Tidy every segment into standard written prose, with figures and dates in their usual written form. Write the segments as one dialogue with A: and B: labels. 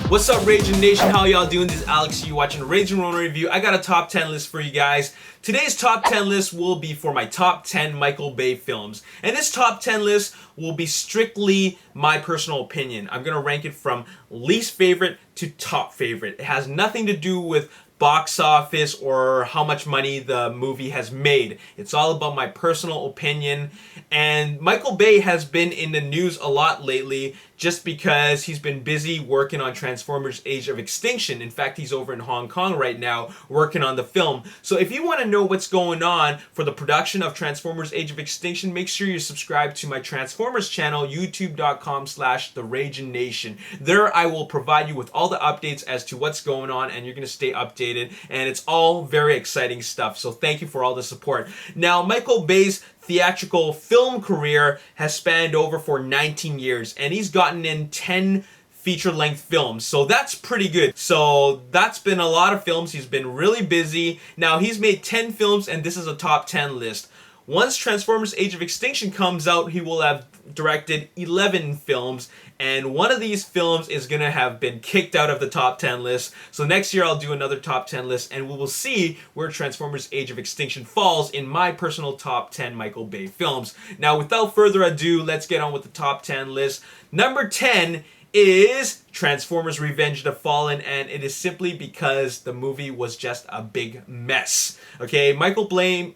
A: What's up, Ragin Nation? How y'all doing? This is Alex. You watching Ragin Ronin review. I got a top 10 list for you guys. Today's top 10 list will be for my top 10 Michael Bay films. And this top 10 list will be strictly my personal opinion. I'm going to rank it from least favorite to top favorite. It has nothing to do with box office or how much money the movie has made. It's all about my personal opinion. And Michael Bay has been in the news a lot lately just because he's been busy working on Transformers Age of Extinction. In fact, he's over in Hong Kong right now working on the film. So if you want to know what's going on for the production of Transformers Age of Extinction, make sure you subscribe to my Transformers channel, youtube.com/TheRaginNation. There I will provide you with all the updates as to what's going on, and you're going to stay updated, and it's all very exciting stuff. So thank you for all the support. Now, Michael Bay's theatrical film career has spanned over for 19 years, and he's gotten in 10 feature-length films, so that's pretty good. So that's been a lot of films. He's been really busy. Now, he's made 10 films, and this is a top 10 list. Once Transformers Age of Extinction comes out, he will have directed 11 films, and one of these films is going to have been kicked out of the top 10 list. So next year I'll do another top 10 list, and we will see where Transformers Age of Extinction falls in my personal top 10 Michael Bay films. Now, without further ado, let's get on with the top 10 list. Number 10 is Transformers Revenge of the Fallen, and it is simply because the movie was just a big mess. Okay, Michael Bay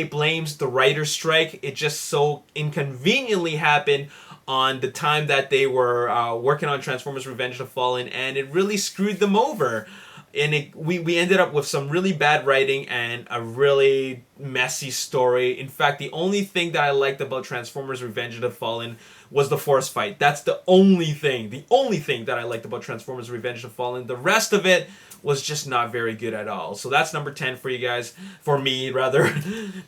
A: blames the writer's strike. It just so inconveniently happened on the time that they were working on Transformers Revenge of the Fallen, and it really screwed them over. And we ended up with some really bad writing and a really messy story. In fact, the only thing that I liked about Transformers Revenge of the Fallen was the force fight. That's the only thing that I liked about Transformers Revenge of the Fallen. The rest of it was just not very good at all. So that's number 10 for you guys, for me rather.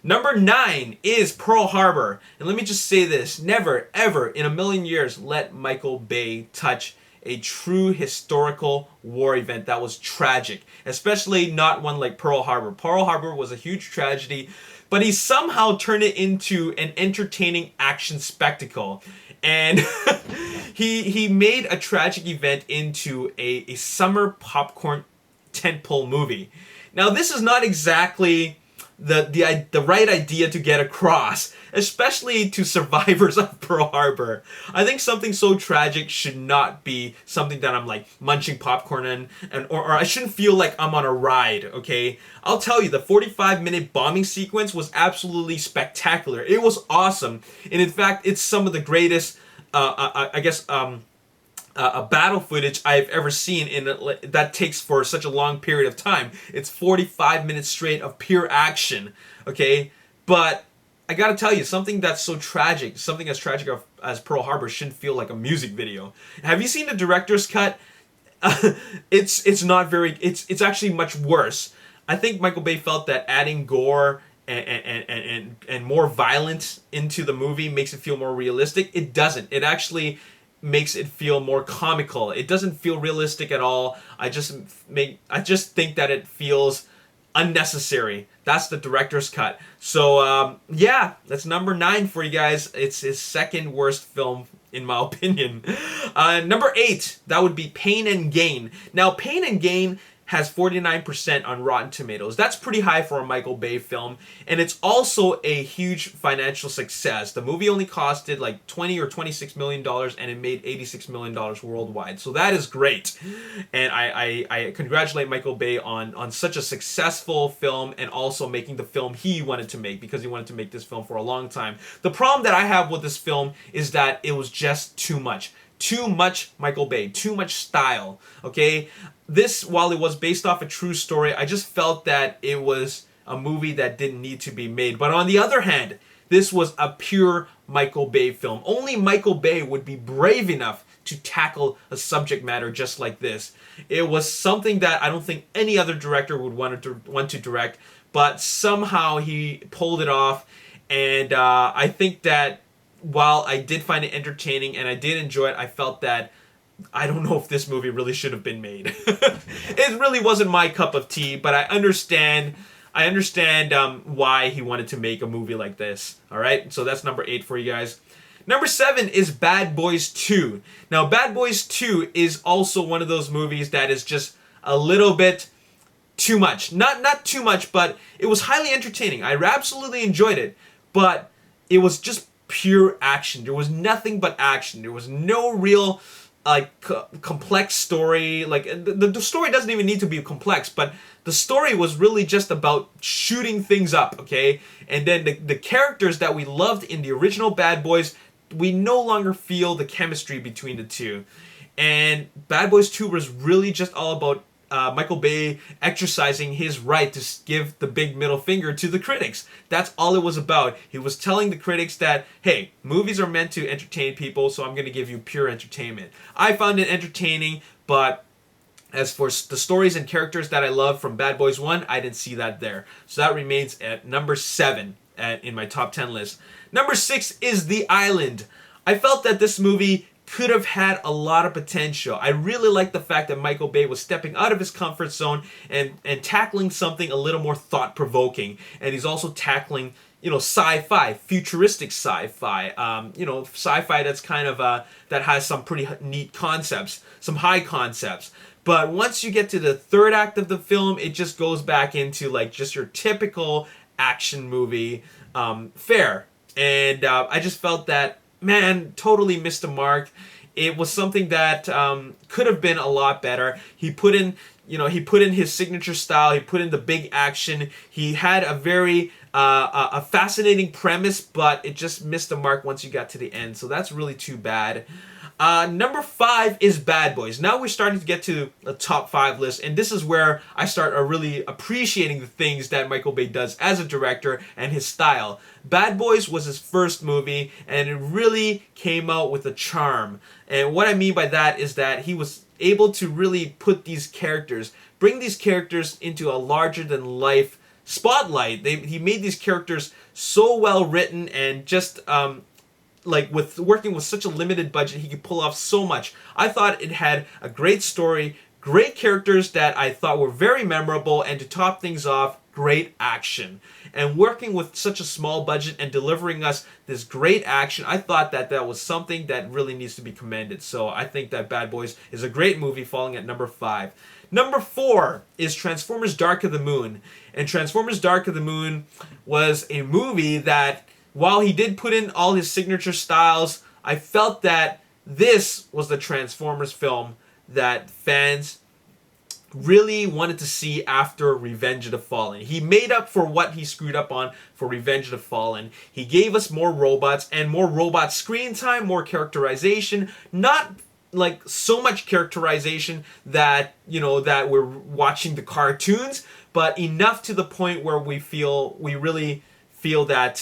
A: Number 9 is Pearl Harbor. And let me just say this, never ever in a million years let Michael Bay touch a true historical war event that was tragic, especially not one like Pearl Harbor. Pearl Harbor was a huge tragedy, but he somehow turned it into an entertaining action spectacle. And he made a tragic event into a summer popcorn tentpole movie. Now, this is not exactly the right idea to get across, especially to survivors of Pearl Harbor. I think something so tragic should not be something that I'm like munching popcorn or I shouldn't feel like I'm on a ride, okay? I'll tell you, the 45-minute bombing sequence was absolutely spectacular. It was awesome. And in fact, it's some of the greatest, battle footage I've ever seen that takes for such a long period of time. It's 45 minutes straight of pure action, okay? But I gotta tell you, something that's so tragic, something as tragic as Pearl Harbor shouldn't feel like a music video. Have you seen the director's cut? It's not very, it's actually much worse. I think Michael Bay felt that adding gore and more violence into the movie makes it feel more realistic. It doesn't. It actually makes it feel more comical. It doesn't feel realistic at all. I just think that it feels unnecessary. That's the director's cut. So yeah, that's number 9 for you guys. It's his second worst film in my opinion. Number 8, that would be Pain and Gain. Now, Pain and Gain has 49% on Rotten Tomatoes. That's pretty high for a Michael Bay film, and it's also a huge financial success. The movie only costed like $20 or $26 million, and it made $86 million worldwide. So that is great, and I congratulate Michael Bay on such a successful film, and also making the film he wanted to make, because he wanted to make this film for a long time. The problem that I have with this film is that it was just too much. Too much Michael Bay, too much style, okay? This, while it was based off a true story, I just felt that it was a movie that didn't need to be made. But on the other hand, this was a pure Michael Bay film. Only Michael Bay would be brave enough to tackle a subject matter just like this. It was something that I don't think any other director would want to direct, but somehow he pulled it off, and I think that while I did find it entertaining and I did enjoy it, I felt that I don't know if this movie really should have been made. It really wasn't my cup of tea, but I understand why he wanted to make a movie like this. All right, so that's number 8 for you guys. Number 7 is Bad Boys 2. Now, Bad Boys 2 is also one of those movies that is just a little bit too much. Not too much, but it was highly entertaining. I absolutely enjoyed it, but it was just pure action. There was nothing but action. There was no real complex story. Like the story doesn't even need to be complex, but the story was really just about shooting things up, okay? And then the characters that we loved in the original Bad Boys, we no longer feel the chemistry between the two. And Bad Boys 2 was really just all about Michael Bay exercising his right to give the big middle finger to the critics. That's all it was about. He was telling the critics that, hey, movies are meant to entertain people, so I'm going to give you pure entertainment. I found it entertaining, but as for the stories and characters that I love from Bad Boys 1, I didn't see that there. So that remains at number 7 in my top 10 list. Number 6 is The Island. I felt that this movie could have had a lot of potential. I really like the fact that Michael Bay was stepping out of his comfort zone and tackling something a little more thought-provoking. And he's also tackling, sci-fi, futuristic sci-fi, sci-fi that's kind of, that has some pretty neat concepts, some high concepts. But once you get to the third act of the film, it just goes back into like just your typical action movie fare. And I just felt that, man, totally missed the mark. It was something that could have been a lot better. He put in his signature style. He put in the big action. He had a very a fascinating premise, but it just missed the mark once you got to the end. So that's really too bad. Number 5 is Bad Boys. Now we're starting to get to the top 5 list, and this is where I start really appreciating the things that Michael Bay does as a director and his style. Bad Boys was his first movie, and it really came out with a charm. And what I mean by that is that he was able to really put these characters, bring these characters into a larger-than-life spotlight. He made these characters so well written, and just with working with such a limited budget, he could pull off so much. I thought it had a great story, great characters that I thought were very memorable, and to top things off, great action. And working with such a small budget and delivering us this great action, I thought that that was something that really needs to be commended. So I think that Bad Boys is a great movie, falling at number 5. Number 4 is Transformers Dark of the Moon. And Transformers Dark of the Moon was a movie that, while he did put in all his signature styles, I felt that this was the Transformers film that fans really wanted to see after Revenge of the Fallen. He made up for what he screwed up on for Revenge of the Fallen. He gave us more robots and more robot screen time, more characterization, not like so much characterization that, that we're watching the cartoons, but enough to the point where we really feel that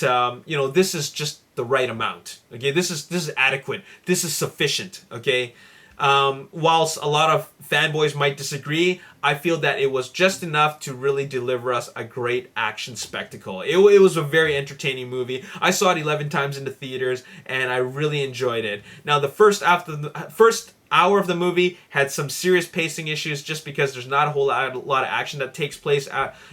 A: this is just the right amount. Okay, this is adequate. This is sufficient. Okay, whilst a lot of fanboys might disagree, I feel that it was just enough to really deliver us a great action spectacle. It was a very entertaining movie. I saw it 11 times in the theaters, and I really enjoyed it. Now, the first hour of the movie had some serious pacing issues, just because there's not a whole lot of action that takes place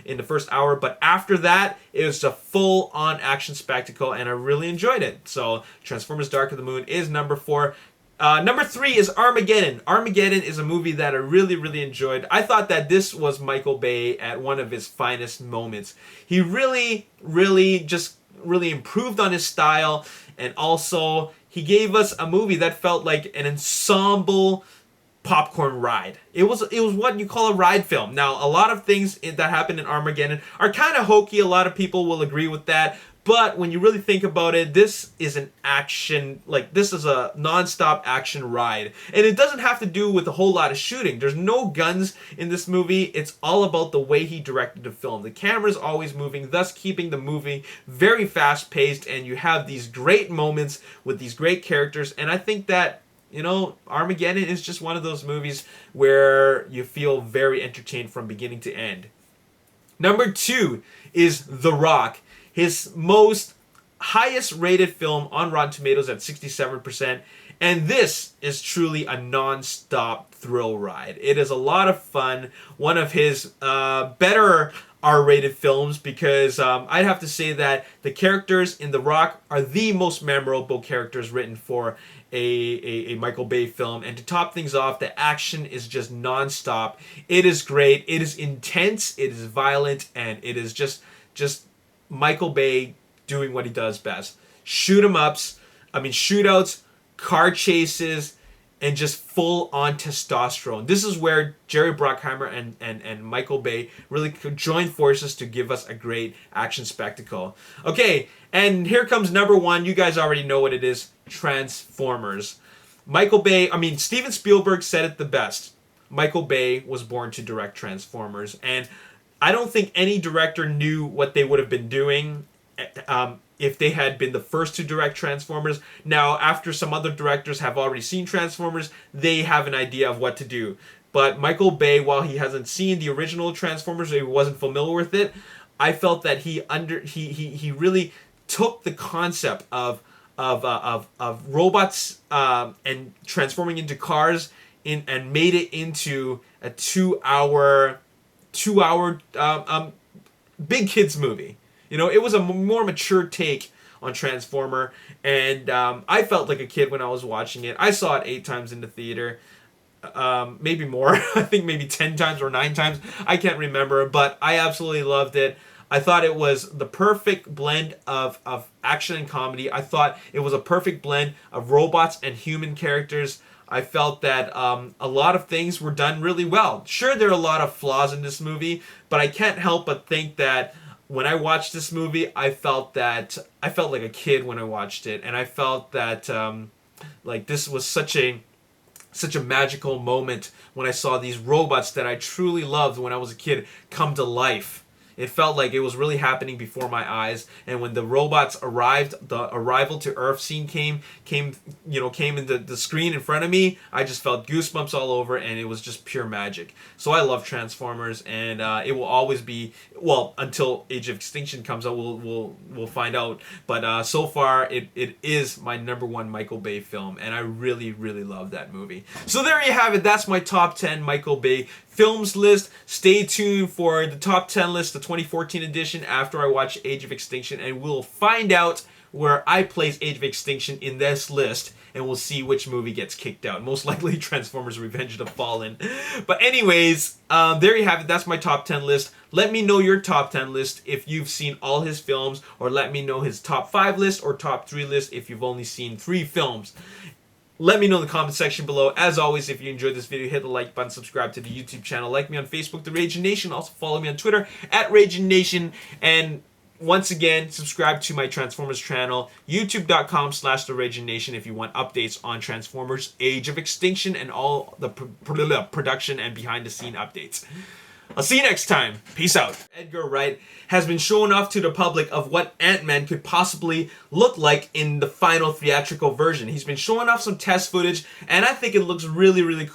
A: in the first hour. But after that, it was a full-on action spectacle, and I really enjoyed it. So Transformers Dark of the Moon is number 4. Number 3 is Armageddon. Armageddon is a movie that I really, really enjoyed. I thought that this was Michael Bay at one of his finest moments. He really improved on his style, and also he gave us a movie that felt like an ensemble popcorn ride. It was what you call a ride film. Now, a lot of things that happen in Armageddon are kind of hokey. A lot of people will agree with that. But when you really think about it, this is an action, this is a non-stop action ride. And it doesn't have to do with a whole lot of shooting. There's no guns in this movie. It's all about the way he directed the film. The camera's always moving, thus keeping the movie very fast-paced, and you have these great moments with these great characters. And I think that, Armageddon is just one of those movies where you feel very entertained from beginning to end. Number 2 is The Rock. His most highest rated film on Rotten Tomatoes at 67%. And this is truly a non-stop thrill ride. It is a lot of fun. One of his better R-rated films, because I'd have to say that the characters in The Rock are the most memorable characters written for a Michael Bay film. And to top things off, the action is just non-stop. It is great. It is intense. It is violent. And it is just Michael Bay doing what he does best. Shootouts, car chases, and just full on testosterone. This is where Jerry Bruckheimer and Michael Bay really could join forces to give us a great action spectacle. Okay, and here comes number one. You guys already know what it is. Transformers. Steven Spielberg said it the best. Michael Bay was born to direct Transformers, and I don't think any director knew what they would have been doing if they had been the first to direct Transformers. Now, after some other directors have already seen Transformers, they have an idea of what to do. But Michael Bay, while he hasn't seen the original Transformers, or he wasn't familiar with it, I felt that he really took the concept of robots and transforming into cars and made it into a 2-hour big kids movie. You know, it was a more mature take on Transformer, and I felt like a kid when I was watching it. I saw it 8 times in the theater, maybe more. I think maybe 10 times or 9 times. I can't remember, but I absolutely loved it. I thought it was the perfect blend of action and comedy. I thought it was a perfect blend of robots and human characters. I felt that a lot of things were done really well. Sure, there are a lot of flaws in this movie, but I can't help but think that when I watched this movie, I felt like a kid when I watched it, and I felt that like this was such a magical moment when I saw these robots that I truly loved when I was a kid come to life. It felt like it was really happening before my eyes. And when the robots arrived, the arrival to Earth scene came in the screen in front of me, I just felt goosebumps all over, and it was just pure magic. So I love Transformers, and it will always be, well, until Age of Extinction comes out, we'll find out. But so far, it is my number one Michael Bay film, and I really, really love that movie. So there you have it. That's my top 10 Michael Bay films list. Stay tuned for the top 10 list, the 2014 edition, after I watch Age of Extinction, and we'll find out where I place Age of Extinction in this list, and we'll see which movie gets kicked out. Most likely Transformers Revenge of the Fallen. But anyways, there you have it. That's my top 10 list. Let me know your top 10 list if you've seen all his films, or let me know his top 5 list or top 3 list if you've only seen 3 films. Let me know in the comment section below. As always, if you enjoyed this video, hit the like button, subscribe to the YouTube channel, like me on Facebook, The Ragin Nation. Also follow me on Twitter, @Ragin Nation. And once again, subscribe to my Transformers channel, youtube.com/The Ragin Nation, if you want updates on Transformers Age of Extinction and all the production and behind the scene updates. I'll see you next time. Peace out. Edgar Wright has been showing off to the public of what Ant-Man could possibly look like in the final theatrical version. He's been showing off some test footage, and I think it looks really, really cool.